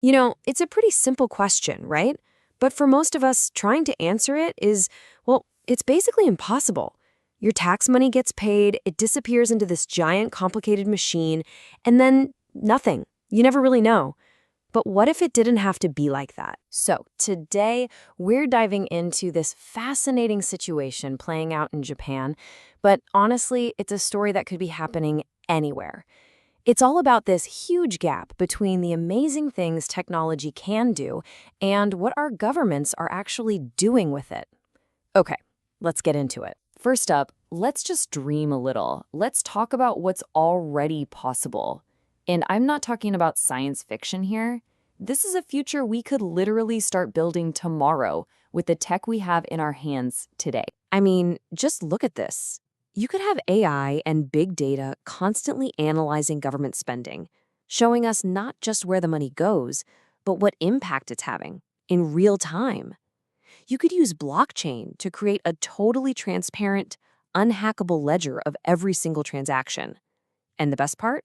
It's a pretty simple question, right? But for most of us, trying to answer it is, well, it's basically impossible. Your tax money gets paid, it disappears into this giant, complicated machine, and then nothing. You never really know. But what if it didn't have to be like that? So, today we're diving into this fascinating situation playing out in Japan, but honestly, it's a story that could be happening anywhere. It's all about this huge gap between the amazing things technology can do and what our governments are actually doing with it. Okay, let's get into it. First up, let's just dream a little. Let's talk about what's already possible. And I'm not talking about science fiction here. This is a future we could literally start building tomorrow with the tech we have in our hands today. I mean, just look at this. You could have AI and big data constantly analyzing government spending, showing us not just where the money goes, but what impact it's having in real time. You could use blockchain to create a totally transparent, unhackable ledger of every single transaction. And the best part?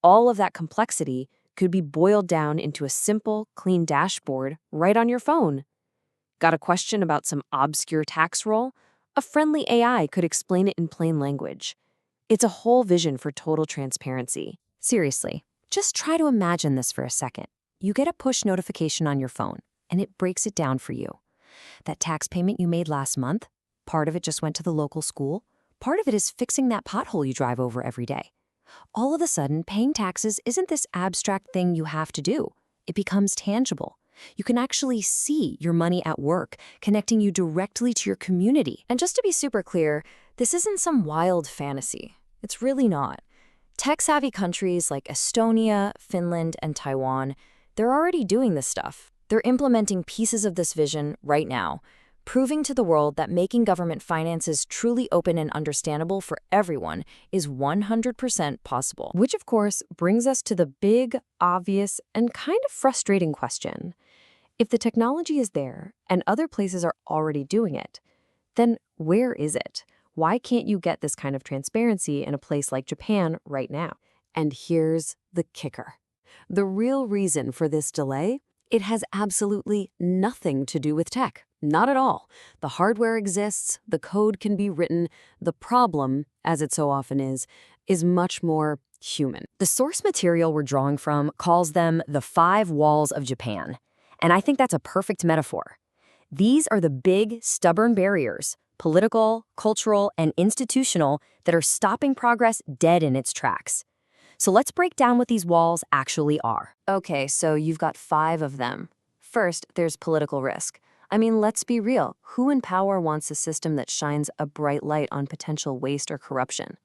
All of that complexity could be boiled down into a simple, clean dashboard right on your phone. Got a question about some obscure tax rule? A friendly AI could explain it in plain language. It's a whole vision for total transparency. Seriously, just try to imagine this for a second. You get a push notification on your phone, and it breaks it down for you. That tax payment you made last month, part of it just went to the local school, part of it is fixing that pothole you drive over every day. All of a sudden, paying taxes isn't this abstract thing you have to do. It becomes tangible. You can actually see your money at work, connecting you directly to your community. And just to be super clear, this isn't some wild fantasy. It's really not. Tech-savvy countries like Estonia, Finland, and Taiwan, they're already doing this stuff. They're implementing pieces of this vision right now, proving to the world that making government finances truly open and understandable for everyone is 100% possible. Which, of course, brings us to the big, obvious, and kind of frustrating question. If the technology is there and other places are already doing it, then where is it? Why can't you get this kind of transparency in a place like Japan right now? And here's the kicker. The real reason for this delay, it has absolutely nothing to do with tech. Not at all. The hardware exists, the code can be written. The problem, as it so often is much more human. The source material we're drawing from calls them the 5 walls of Japan. And I think that's a perfect metaphor. These are the big, stubborn barriers, political, cultural, and institutional, that are stopping progress dead in its tracks. So let's break down what these walls actually are. Okay, so you've got 5 of them. First, there's political risk. I mean, let's be real. Who in power wants a system that shines a bright light on potential waste or corruption?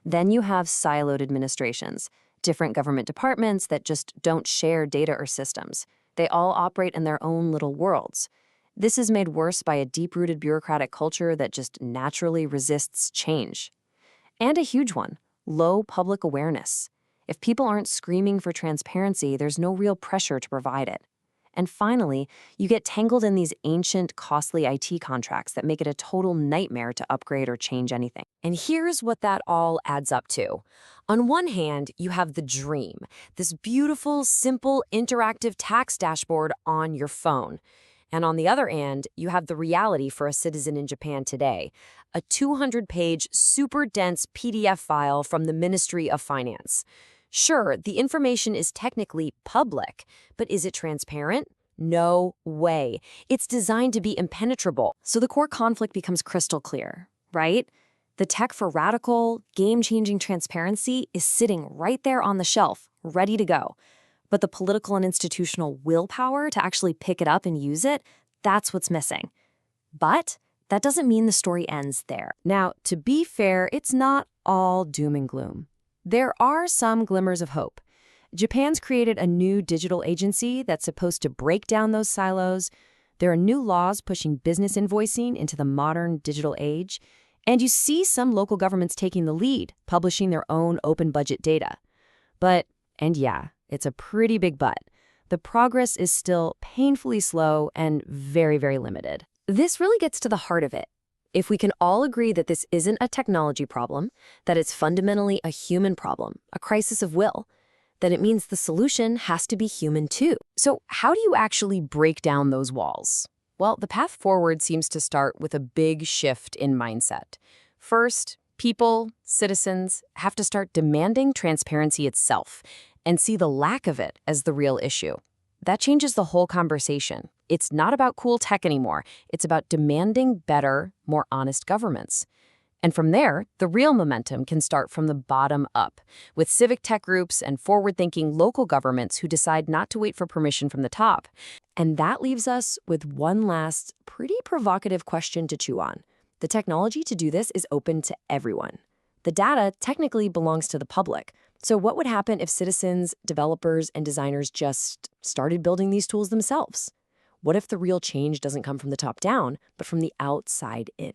Then you have siloed administrations, different government departments that just don't share data or systems. They all operate in their own little worlds. This is made worse by a deep-rooted bureaucratic culture that just naturally resists change. And a huge one, low public awareness. If people aren't screaming for transparency, there's no real pressure to provide it. And finally, you get tangled in these ancient, costly IT contracts that make it a total nightmare to upgrade or change anything. And here's what that all adds up to. On one hand, you have the dream, this beautiful, simple, interactive tax dashboard on your phone. And on the other hand, you have the reality for a citizen in Japan today, a 200-page, super dense PDF file from the Ministry of Finance. Sure, the information is technically public, but is it transparent? No way. It's designed to be impenetrable. So the core conflict becomes crystal clear, right? The tech for radical, game-changing transparency is sitting right there on the shelf, ready to go. But the political and institutional willpower to actually pick it up and use it, that's what's missing. But that doesn't mean the story ends there. Now, to be fair, it's not all doom and gloom. There are some glimmers of hope. Japan's created a new digital agency that's supposed to break down those silos. There are new laws pushing business invoicing into the modern digital age. And you see some local governments taking the lead, publishing their own open budget data. But, and yeah, it's a pretty big but, the progress is still painfully slow and very, very limited. This really gets to the heart of it. If we can all agree that this isn't a technology problem, that it's fundamentally a human problem, a crisis of will, then it means the solution has to be human too. So how do you actually break down those walls? Well, the path forward seems to start with a big shift in mindset. First, people, citizens, have to start demanding transparency itself and see the lack of it as the real issue. That changes the whole conversation. It's not about cool tech anymore. It's about demanding better, more honest governments. And from there, the real momentum can start from the bottom up, with civic tech groups and forward-thinking local governments who decide not to wait for permission from the top. And that leaves us with one last, pretty provocative question to chew on. The technology to do this is open to everyone. The data technically belongs to the public. So what would happen if citizens, developers, and designers just started building these tools themselves? What if the real change doesn't come from the top down, but from the outside in?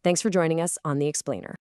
Thanks for joining us on The Explainer.